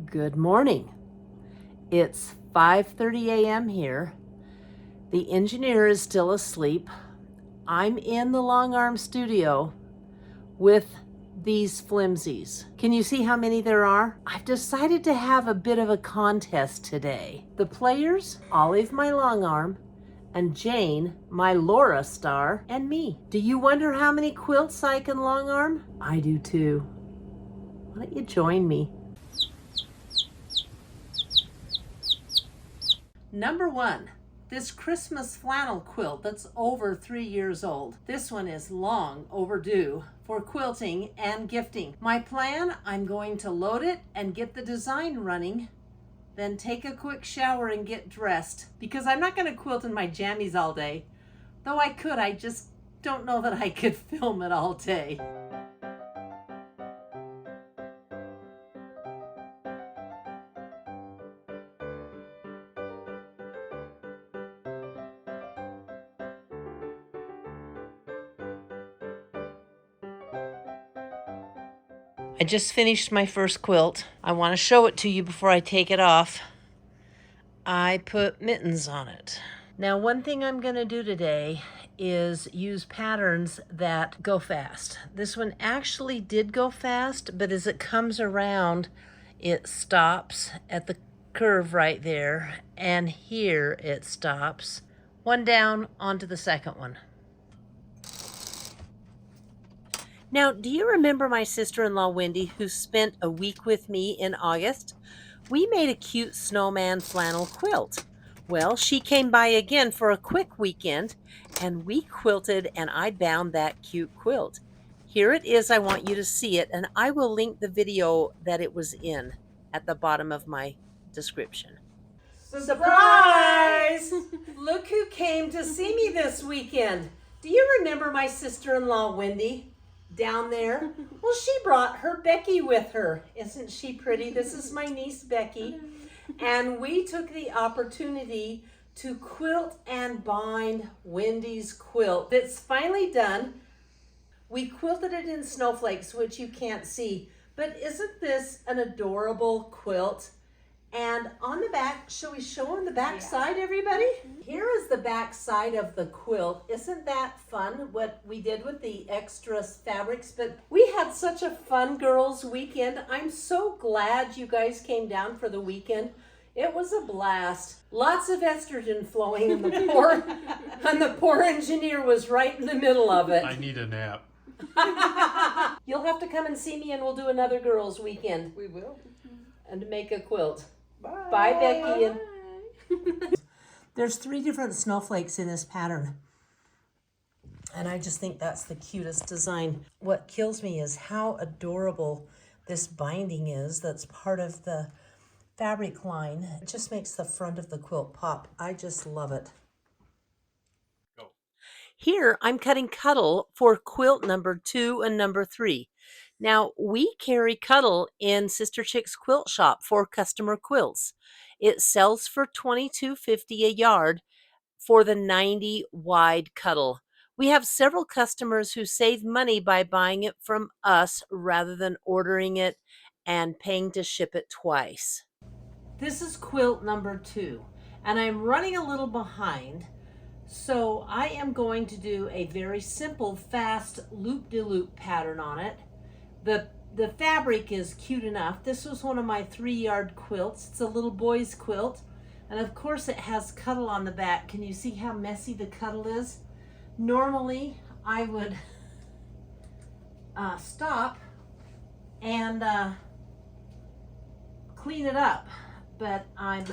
Good morning. It's 5:30 a.m. here. The engineer is still asleep. I'm in the Longarm studio with these flimsies. Can you see how many there are? I've decided to have a bit of a contest today. The players, Olive, my Longarm, and Jane, my Laura star, and me. Do you wonder how many quilts I can Longarm? I do too. Why don't you join me? Number 1, this Christmas flannel quilt that's over 3 years old. This one is long overdue for quilting and gifting. My plan, I'm going to load it and get the design running, then take a quick shower and get dressed, because I'm not going to quilt in my jammies all day. Though I could, I just don't know that I could film it all day. I just finished my first quilt. I want to show it to you before I take it off. I put mittens on it. Now, one thing I'm going to do today is use patterns that go fast. This one actually did go fast, but as it comes around, it stops at the curve right there, and here it stops. One down, onto the second one. Now, do you remember my sister-in-law, Wendy, who spent a week with me in August? We made a cute snowman flannel quilt. Well, she came by again for a quick weekend, and we quilted, and I bound that cute quilt. Here it is. I want you to see it, and I will link the video that it was in at the bottom of my description. Surprise! Look who came to see me this weekend. Do you remember my sister-in-law, Wendy? Down there? Well, she brought her Becky with her. Isn't she pretty? This is my niece, Becky. And we took the opportunity to quilt and bind Wendy's quilt. It's finally done. We quilted it in snowflakes, which you can't see. But isn't this an adorable quilt? And on the back, shall we show them the back side, everybody? Here is the back side of the quilt. Isn't that fun, what we did with the extra fabrics? But we had such a fun girls' weekend. I'm so glad you guys came down for the weekend. It was a blast. Lots of estrogen flowing, and the poor engineer was right in the middle of it. I need a nap. You'll have to come and see me, and we'll do another girls' weekend. We will. And make a quilt. Bye. Bye, Becky. And there's 3 different snowflakes in this pattern. And I just think that's the cutest design. What kills me is how adorable this binding is that's part of the fabric line. It just makes the front of the quilt pop. I just love it. Go. Here I'm cutting Cuddle for quilt number 2 and number 3. Now, we carry Cuddle in Sister Chick's quilt shop for customer quilts. It sells for $22.50 a yard for the 90 wide Cuddle. We have several customers who save money by buying it from us rather than ordering it and paying to ship it twice. This is quilt number 2, and I'm running a little behind. So I am going to do a very simple, fast loop-de-loop pattern on it. The fabric is cute enough. This was one of my 3-yard quilts. It's a little boy's quilt. And of course it has Cuddle on the back. Can you see how messy the Cuddle is? Normally I would stop and clean it up. But I'm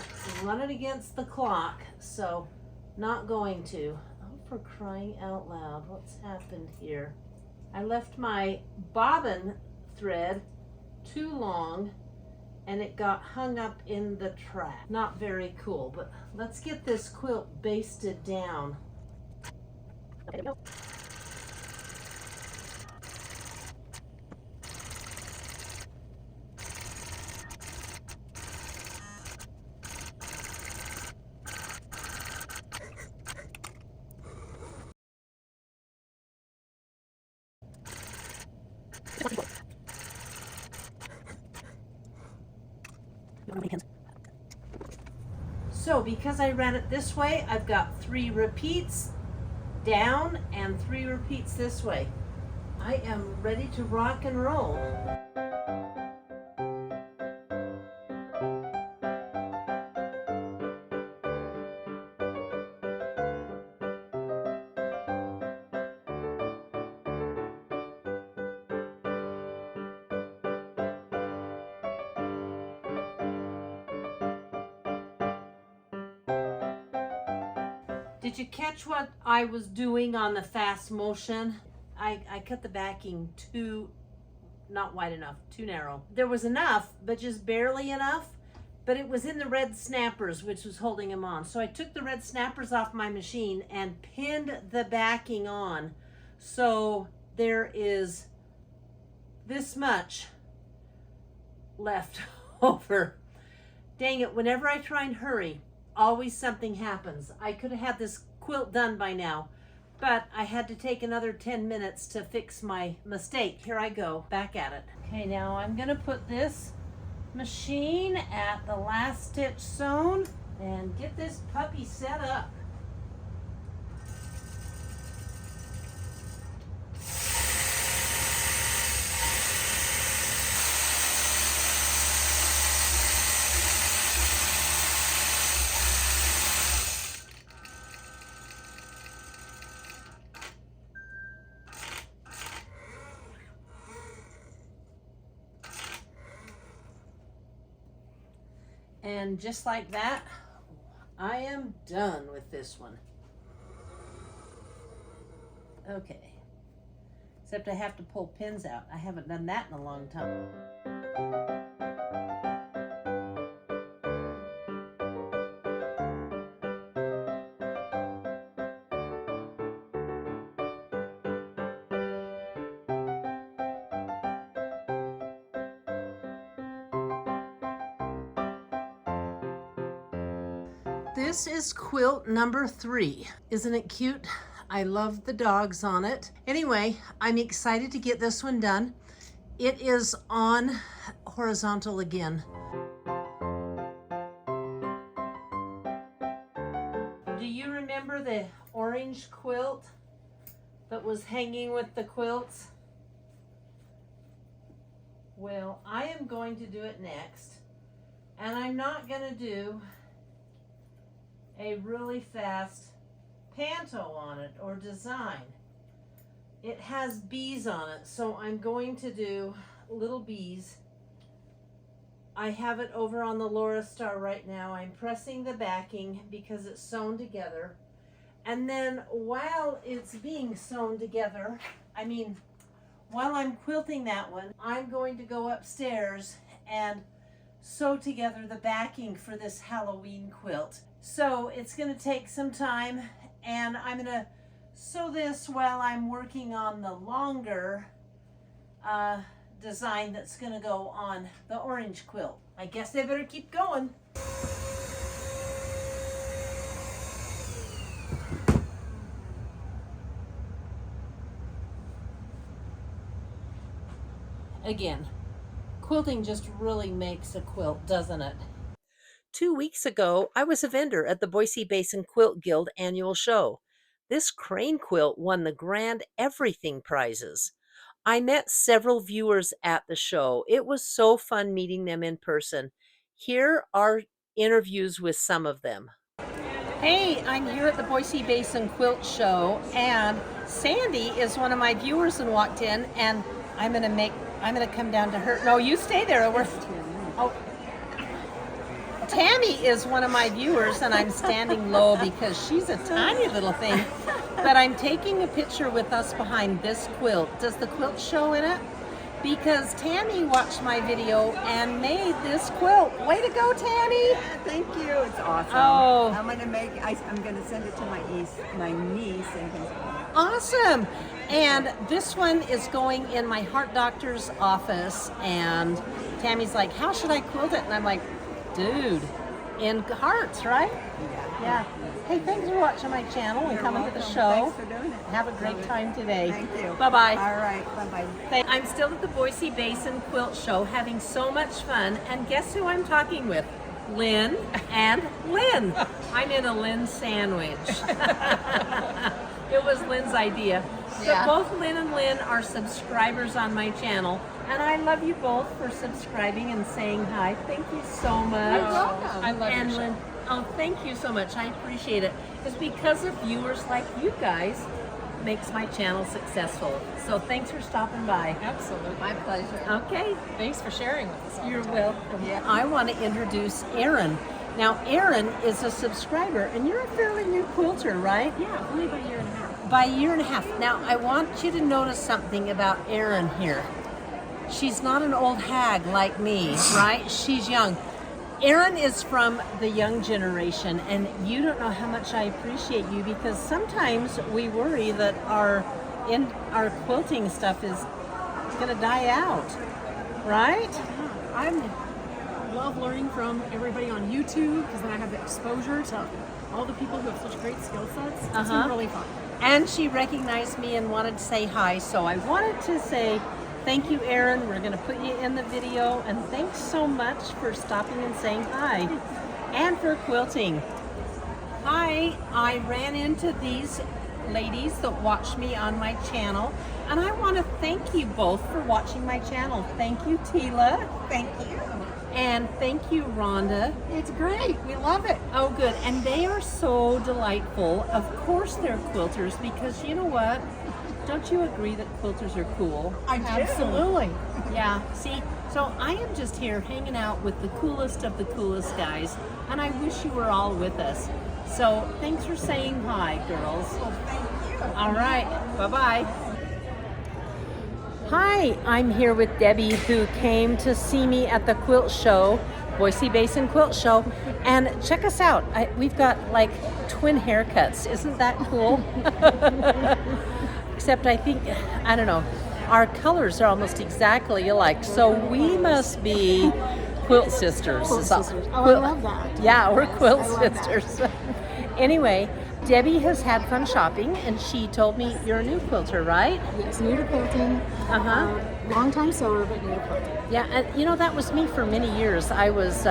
running against the clock, so not going to. Oh, for crying out loud, what's happened here? I left my bobbin thread too long and it got hung up in the track. Not very cool, but let's get this quilt basted down. So because I ran it this way, I've got 3 repeats down and 3 repeats this way. I am ready to rock and roll. Did you catch what I was doing on the fast motion? I cut the backing not wide enough, too narrow. There was enough, but just barely enough, but it was in the red snappers, which was holding them on. So I took the red snappers off my machine and pinned the backing on. So there is this much left over. Dang it, whenever I try and hurry, always something happens. I could have had this quilt done by now, but I had to take another 10 minutes to fix my mistake. Here I go, back at it. Okay, now I'm gonna put this machine at the last stitch sewn and get this puppy set up. And just like that, I am done with this one. Okay, except I have to pull pins out. I haven't done that in a long time. This is quilt number 3. Isn't it cute? I love the dogs on it. Anyway, I'm excited to get this one done. It is on horizontal again. Do you remember the orange quilt that was hanging with the quilts? Well, I am going to do it next, and I'm not going to do a really fast panto on it or design. It has bees on it, so I'm going to do little bees. I have it over on the Laura Star right now. I'm pressing the backing because it's sewn together. And then while it's being sewn together, while I'm quilting that one, I'm going to go upstairs and sew together the backing for this Halloween quilt. So it's going to take some time, and I'm going to sew this while I'm working on the longer design that's going to go on the orange quilt. I guess I better keep going. Again, quilting just really makes a quilt, doesn't it? 2 weeks ago, I was a vendor at the Boise Basin Quilt Guild annual show. This crane quilt won the Grand Everything prizes. I met several viewers at the show. It was so fun meeting them in person. Here are interviews with some of them. Hey, I'm here at the Boise Basin Quilt Show, and Sandy is one of my viewers and walked in, and I'm gonna come down to her. No, you stay there. Tammy is one of my viewers, and I'm standing low because she's a tiny little thing. But I'm taking a picture with us behind this quilt. Does the quilt show in it? Because Tammy watched my video and made this quilt. Way to go, Tammy! Yeah, thank you. It's awesome. Oh. I'm gonna send it to my niece, and Awesome. And this one is going in my heart doctor's office, and Tammy's like, how should I quilt it? And I'm like, dude, in hearts, right? yeah. Yeah. Hey, thanks for watching my channel and You're coming to the welcome. show. Thanks for doing it. Have a great time today. Thank you. Bye-bye. All right. Bye-bye. I'm still at the Boise Basin Quilt Show having so much fun, and guess who I'm talking with? Lynn and Lynn. I'm in a Lynn sandwich. It was Lynn's idea. Yeah. But both Lynn and Lynn are subscribers on my channel, and I love you both for subscribing and saying hi. Thank you so much. You're welcome. I love And your show. Lynn, oh, thank you so much. I appreciate it. It's because of viewers like you guys makes my channel successful. So thanks for stopping by. Absolutely. My pleasure. Okay. Thanks for sharing with us all. You're welcome. Yeah. I want to introduce Erin. Now, Erin is a subscriber, and you're a fairly new quilter, right? Yeah, only about a year and a half. By a year and a half. Now, I want you to notice something about Erin here. She's not an old hag like me, right? She's young. Erin is from the young generation, and you don't know how much I appreciate you, because sometimes we worry that our quilting stuff is going to die out, right? I love learning from everybody on YouTube because then I have the exposure to all the people who have such great skill sets. It's been really fun. And she recognized me and wanted to say hi, so I wanted to say thank you, Erin. We're going to put you in the video, and thanks so much for stopping and saying hi, and for quilting. Hi, I ran into these ladies that watch me on my channel, and I want to thank you both for watching my channel. Thank you, Tila. Thank you. And thank you, Rhonda. It's great. We love it. Oh, good. And they are so delightful. Of course they're quilters, because you know what? Don't you agree that quilters are cool? I do. Absolutely. Yeah. See, so I am just here hanging out with the coolest of the coolest guys, and I wish you were all with us. So thanks for saying hi, girls. Well, thank you. All right. Bye-bye. Hi, I'm here with Debbie, who came to see me at the quilt show, Boise Basin Quilt Show. And check us out. We've got like twin haircuts. Isn't that cool? Except I think, I don't know, our colors are almost exactly alike. So we must be quilt sisters. Quilt sisters. Oh, I love that. Yeah, we're quilt I love that. sisters. Anyway, Debbie has had fun shopping, and she told me you're a new quilter, right? Yes, new to quilting. Uh-huh. Long time sewer, but new to quilting. Yeah, and you know, that was me for many years. I was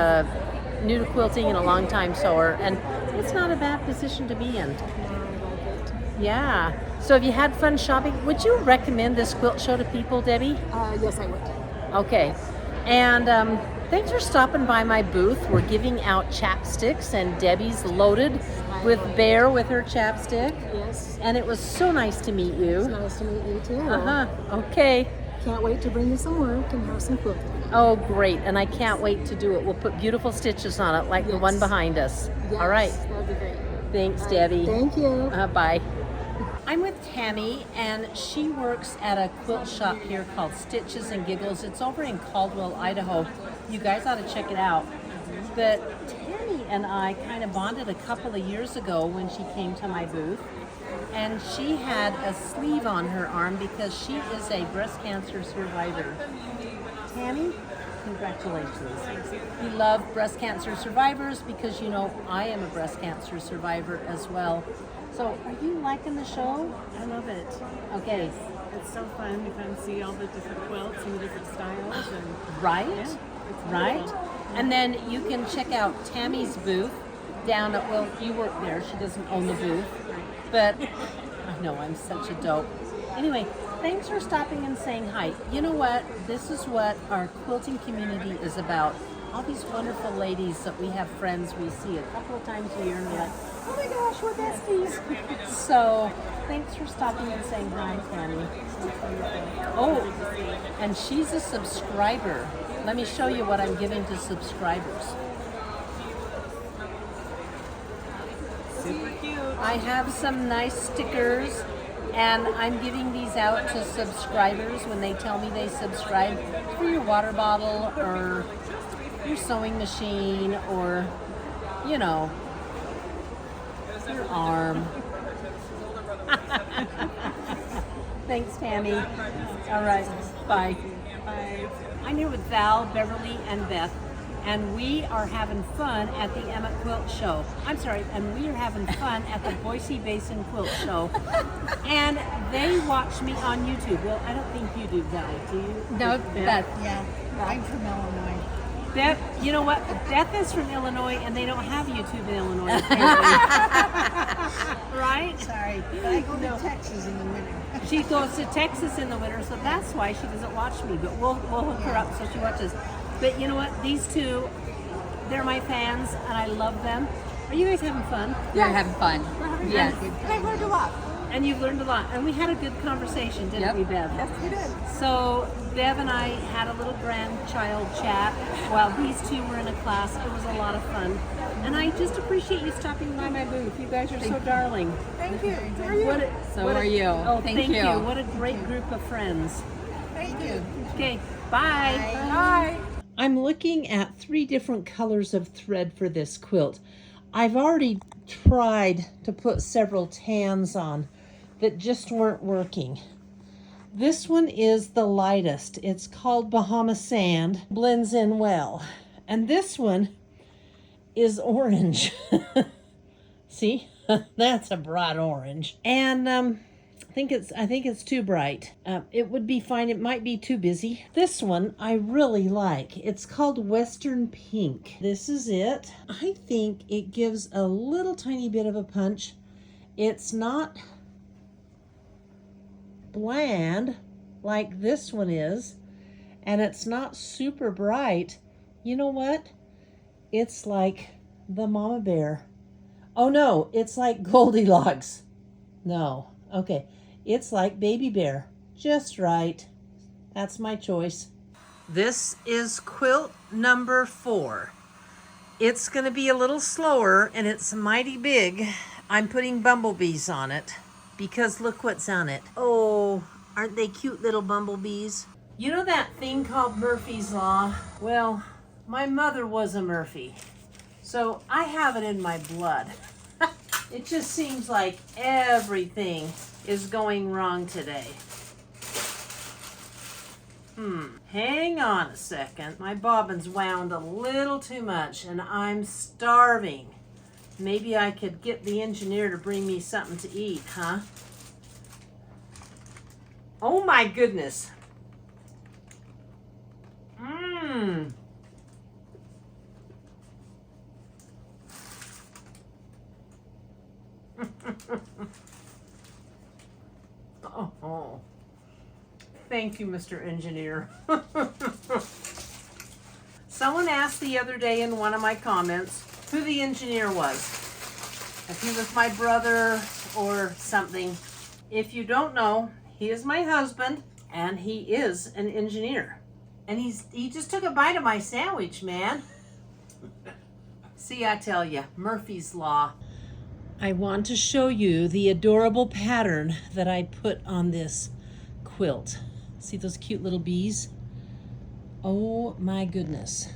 new to quilting and a long time sewer, and it's not a bad position to be in. Yeah. So have you had fun shopping? Would you recommend this quilt show to people, Debbie? Yes, I would. Okay. And thanks for stopping by my booth. We're giving out chapsticks, and Debbie's loaded with Bear with her chapstick. Yes. And it was so nice to meet you. It's nice to meet you too. Uh-huh. Okay. Can't wait to bring you some work and have some quilting. Oh, great. And I can't wait to do it. We'll put beautiful stitches on it like the one behind us. Yes, All right. That'd be great. Thanks, Debbie. Thank you. Bye. I'm with Tammy, and she works at a quilt shop here called Stitches and Giggles. It's over in Caldwell, Idaho. You guys ought to check it out. But Tammy and I kind of bonded a couple of years ago when she came to my booth, and she had a sleeve on her arm because she is a breast cancer survivor. Tammy, congratulations. We love breast cancer survivors because, you know, I am a breast cancer survivor as well. So, are you liking the show? I love it. Okay. It's so fun to kind of see all the different quilts and the different styles. And Right? it's Right? wonderful. And then you can check out Tammy's booth down at, well, you work there. She doesn't own the booth. But I know I'm such a dope. Anyway, thanks for stopping and saying hi. You know what? This is what our quilting community is about. All these wonderful ladies that we have friends we see a couple of times a year, and we're like, oh my gosh, we're besties. So thanks for stopping and saying hi, Tammy. Oh, and she's a subscriber. Let me show you what I'm giving to subscribers. Super cute. I have some nice stickers, and I'm giving these out to subscribers when they tell me they subscribe, for your water bottle or your sewing machine, or, you know, your arm. Thanks, Tammy. All right, bye. Bye. I'm here with Val, Beverly, and Beth. and we are having fun at the Emmett Quilt Show. I'm sorry, and we are having fun at the Boise Basin Quilt Show. And they watch me on YouTube. Well, I don't think you do, Valley, do you? No, Beth? Yeah, I'm from Illinois. Beth, you know what? Beth is from Illinois, and they don't have YouTube in Illinois, apparently. Right? Sorry, but I go to Texas in the winter. She goes to Texas in the winter, so that's why she doesn't watch me. But we'll hook her up so she watches. But you know what? These two, they're my fans, and I love them. Are you guys having fun? We're having fun. Yes. And I've learned a lot. And you've learned a lot. And we had a good conversation, didn't we, Bev? Yes, we did. So Bev and I had a little grandchild chat while these two were in a class. It was a lot of fun. And I just appreciate you stopping by my booth. You guys are so darling. Thank you. So are you. Oh, thank you. you. What a great group of friends. Thank you. Okay, bye. Bye. I'm looking at 3 different colors of thread for this quilt. I've already tried to put several tans on that just weren't working. This one is the lightest. It's called Bahama Sand. Blends in well. And this one is orange. See? That's a bright orange. And I think it's too bright. It would be fine. It might be too busy. This one I really like. It's called Western Pink. This is it. I think it gives a little tiny bit of a punch. It's not bland like this one is, and it's not super bright. You know what? It's like the mama bear. Oh no, it's like Goldilocks. No, okay. It's like baby bear. Just right. That's my choice. This is quilt number 4. It's going to be a little slower, and it's mighty big. I'm putting bumblebees on it because look what's on it. Oh, aren't they cute little bumblebees? You know that thing called Murphy's Law? Well, my mother was a Murphy, so I have it in my blood. It just seems like everything is going wrong today. Hang on a second. My bobbin's wound a little too much and I'm starving. Maybe I could get the engineer to bring me something to eat, huh? Oh my goodness. Oh, thank you, Mr. Engineer. Someone asked the other day in one of my comments who the engineer was. If he was my brother or something. If you don't know, he is my husband and he is an engineer. And he just took a bite of my sandwich, man. See, I tell you, Murphy's Law. I want to show you the adorable pattern that I put on this quilt. See those cute little bees? Oh my goodness.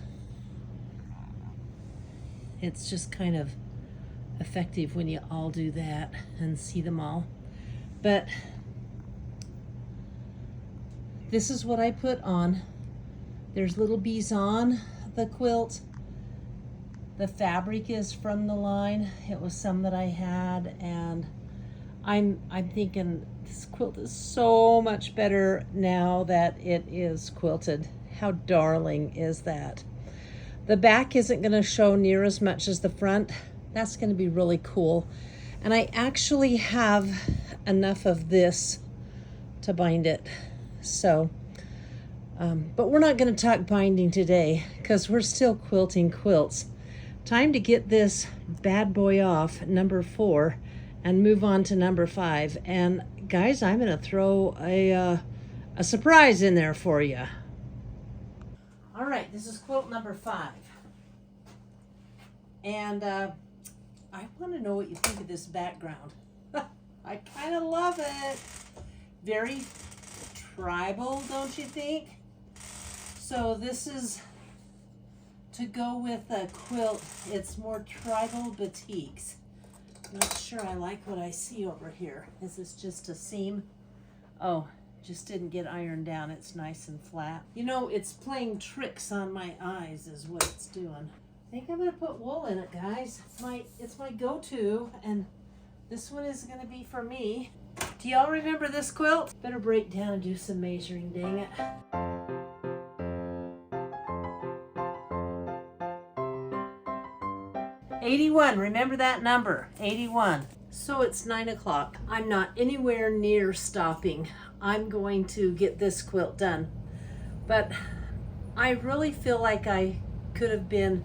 It's just kind of effective when you all do that and see them all. But this is what I put on. There's little bees on the quilt. The fabric is from the line. It was some that I had, and I'm thinking this quilt is so much better now that it is quilted. How darling is that? The back isn't going to show near as much as the front. That's going to be really cool. And I actually have enough of this to bind it. So, but we're not going to talk binding today because we're still quilting quilts. Time to get this bad boy off, number 4, and move on to number 5. And guys, I'm going to throw a surprise in there for you. All right, this is quilt number 5. And I want to know what you think of this background. I kind of love it. Very tribal, don't you think? So this is to go with a quilt. It's more tribal batiks. Not sure I like what I see over here. Is this just a seam? Oh, just didn't get ironed down. It's nice and flat. You know, it's playing tricks on my eyes is what it's doing. I think I'm gonna put wool in it, guys. It's my go-to, and this one is gonna be for me. Do y'all remember this quilt? Better break down and do some measuring, dang it. $81, remember that number, 81. So it's 9 o'clock. I'm not anywhere near stopping. I'm going to get this quilt done. But I really feel like I could have been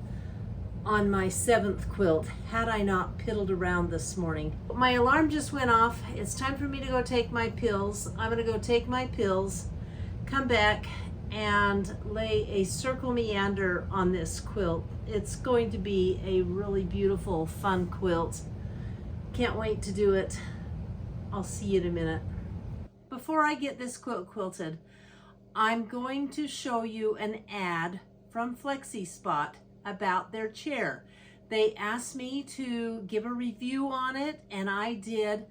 on my 7th quilt had I not piddled around this morning. My alarm just went off. It's time for me to go take my pills. I'm gonna go take my pills, come back and lay a circle meander on this quilt. It's going to be a really beautiful, fun quilt. Can't wait to do it. I'll see you in a minute. Before I get this quilt quilted, I'm going to show you an ad from FlexiSpot about their chair. They asked me to give a review on it, and I did.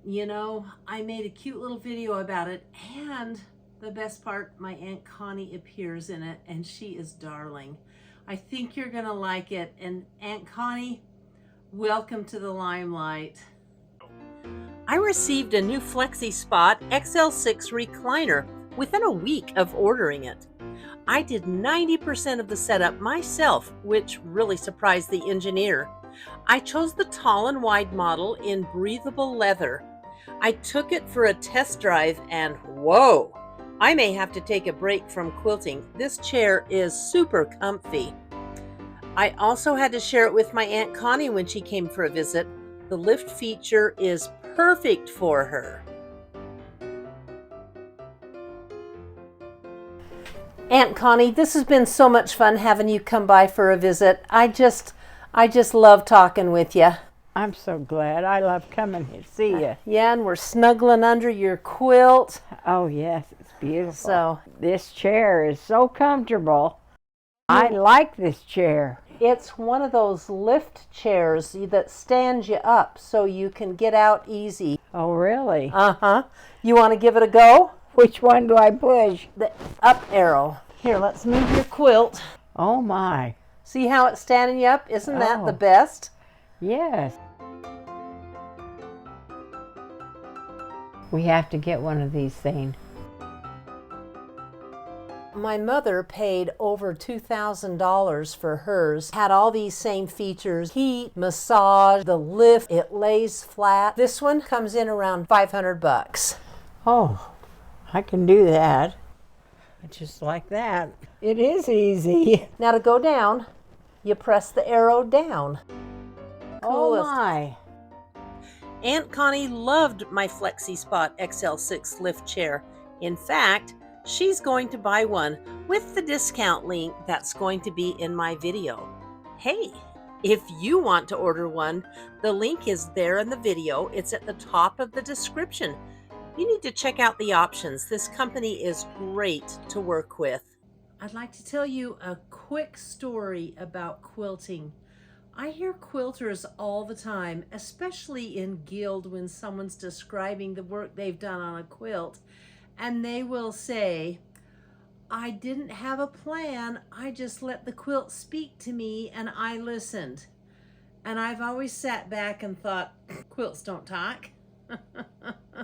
You know, I made a cute little video about it, and the best part, my Aunt Connie appears in it, and she is darling. I think you're gonna like it, and Aunt Connie, welcome to the limelight. I received a new FlexiSpot XL6 recliner within a week of ordering it. I did 90% of the setup myself, which really surprised the engineer. I chose the tall and wide model in breathable leather. I took it for a test drive and whoa! I may have to take a break from quilting. This chair is super comfy. I also had to share it with my Aunt Connie when she came for a visit. The lift feature is perfect for her. Aunt Connie, this has been so much fun having you come by for a visit. I just love talking with you. I'm so glad. I love coming here to see you. Yeah, and we're snuggling under your quilt. Oh, yes, it's beautiful. So this chair is so comfortable. I like this chair. it's one of those lift chairs that stands you up so you can get out easy. Oh, really? Uh-huh. You want to give it a go? Which one do I push? The up arrow. Here, let's move your quilt. Oh, my. See how it's standing you up? Isn't that the Oh. best? Yes. We have to get one of these things. My mother paid over $2,000 for hers. Had all these same features. Heat, massage, the lift, it lays flat. This one comes in around $500. Oh, I can do that. Just like that. It is easy. Now to go down, you press the arrow down. Oh, Coolest. my. Aunt Connie loved my FlexiSpot XL6 lift chair. In fact, she's going to buy one with the discount link that's going to be in my video. Hey, if you want to order one, the link is there in the video. It's at the top of the description. You need to check out the options. This company is great to work with. I'd like to tell you a quick story about quilting. I hear quilters all the time, especially in Guild when someone's describing the work they've done on a quilt, and they will say, I didn't have a plan, I just let the quilt speak to me and I listened. And I've always sat back and thought, quilts don't talk.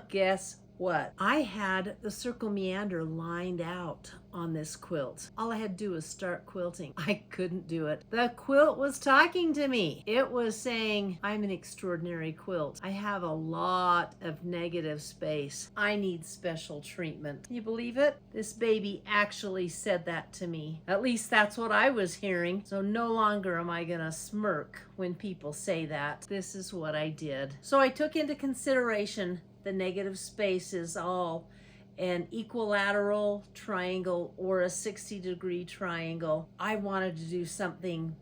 Guess what? I had the circle meander lined out on this quilt. All I had to do was start quilting. I couldn't do it. The quilt was talking to me. It was saying, I'm an extraordinary quilt. I have a lot of negative space. I need special treatment. Can you believe it? This baby actually said that to me. At least that's what I was hearing. So no longer am I gonna smirk when people say that. This is what I did. So I took into consideration the negative space is all an equilateral triangle or a 60-degree triangle. I wanted to do something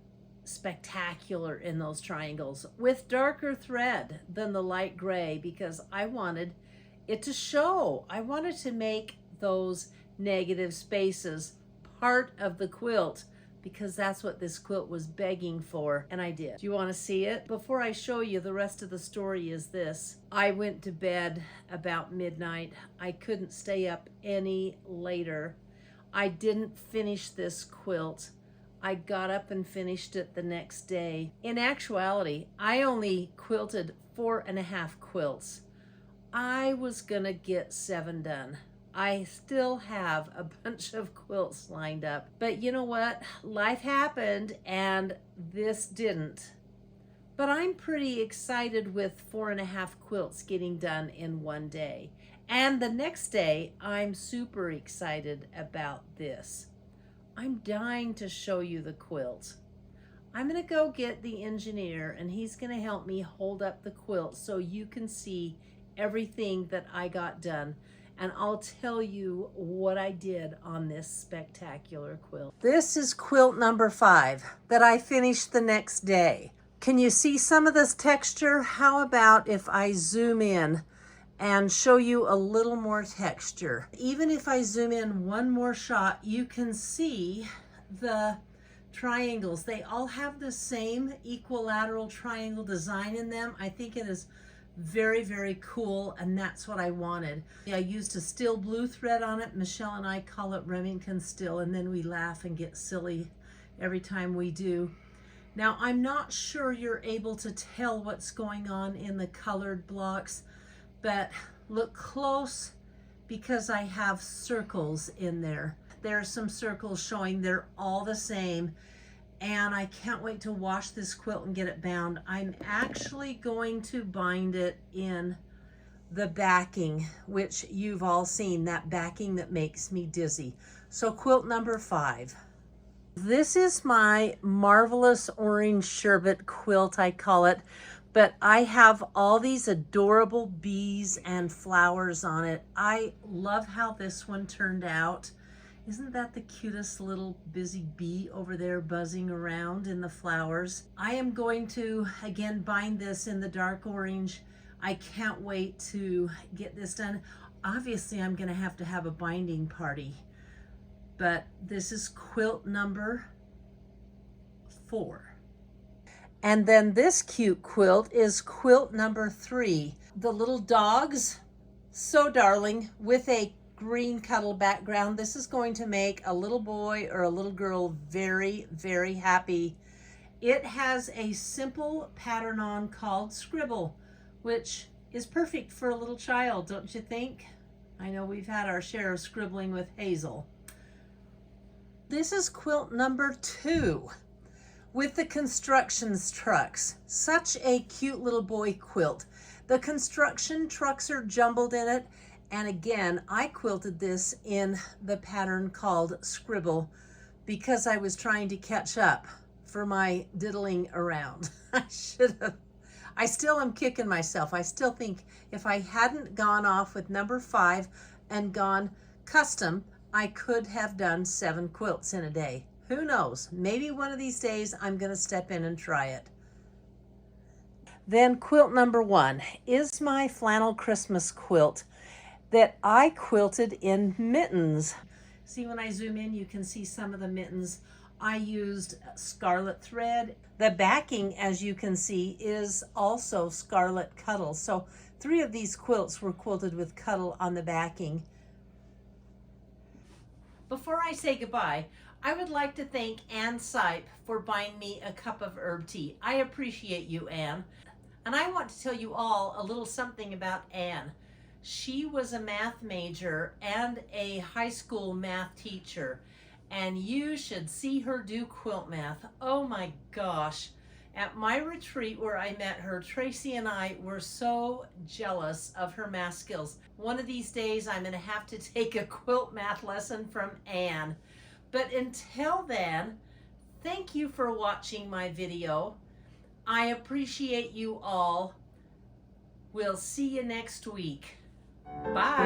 spectacular in those triangles with darker thread than the light gray because I wanted it to show. I wanted to make those negative spaces part of the quilt, because that's what this quilt was begging for, and I did. Do you want to see it? Before I show you, the rest of the story is this. I went to bed about midnight. I couldn't stay up any later. I didn't finish this quilt. I got up and finished it the next day. In actuality, I only quilted 4.5 quilts. I was gonna get 7 done. I still have a bunch of quilts lined up. But you know what? Life happened and this didn't. But I'm pretty excited with 4.5 quilts getting done in one day. And the next day, I'm super excited about this. I'm dying to show you the quilt. I'm gonna go get the engineer and he's gonna help me hold up the quilt so you can see everything that I got done. And I'll tell you what I did on this spectacular quilt. This is quilt number 5 that I finished the next day. Can you see some of this texture? How about if I zoom in and show you a little more texture? Even if I zoom in one more shot, you can see the triangles. They all have the same equilateral triangle design in them. I think it is very, very cool, and that's what I wanted. I used a steel blue thread on it. Michelle and I call it Remington steel, and then we laugh and get silly every time we do. Now, I'm not sure you're able to tell what's going on in the colored blocks, but look close because I have circles in there. There are some circles showing they're all the same, and I can't wait to wash this quilt and get it bound. I'm actually going to bind it in the backing, which you've all seen, that backing that makes me dizzy. So quilt number 5. This is my marvelous orange sherbet quilt, I call it, but I have all these adorable bees and flowers on it. I love how this one turned out. Isn't that the cutest little busy bee over there buzzing around in the flowers? I am going to, again, bind this in the dark orange. I can't wait to get this done. Obviously, I'm gonna have to have a binding party, but this is quilt number 4. And then this cute quilt is quilt number 3. The little dogs, so darling, with a green cuddle background. This is going to make a little boy or a little girl very, very happy. It has a simple pattern on called Scribble, which is perfect for a little child, don't you think? I know we've had our share of scribbling with Hazel. This is quilt number 2 with the construction trucks. Such a cute little boy quilt. The construction trucks are jumbled in it. And again, I quilted this in the pattern called Scribble because I was trying to catch up for my diddling around. I still am kicking myself. I still think if I hadn't gone off with number 5 and gone custom, I could have done 7 quilts in a day. Who knows? Maybe one of these days I'm gonna step in and try it. Then quilt number 1 is my flannel Christmas quilt that I quilted in mittens. See, when I zoom in, you can see some of the mittens. I used scarlet thread. The backing, as you can see, is also scarlet cuddle. So 3 of these quilts were quilted with cuddle on the backing. Before I say goodbye, I would like to thank Ann Sipe for buying me a cup of herb tea. I appreciate you, Ann. And I want to tell you all a little something about Ann. She was a math major and a high school math teacher, and you should see her do quilt math. Oh my gosh. At my retreat where I met her, Tracy and I were so jealous of her math skills. One of these days I'm going to have to take a quilt math lesson from Ann. But until then, thank you for watching my video. I appreciate you all. We'll see you next week. Bye.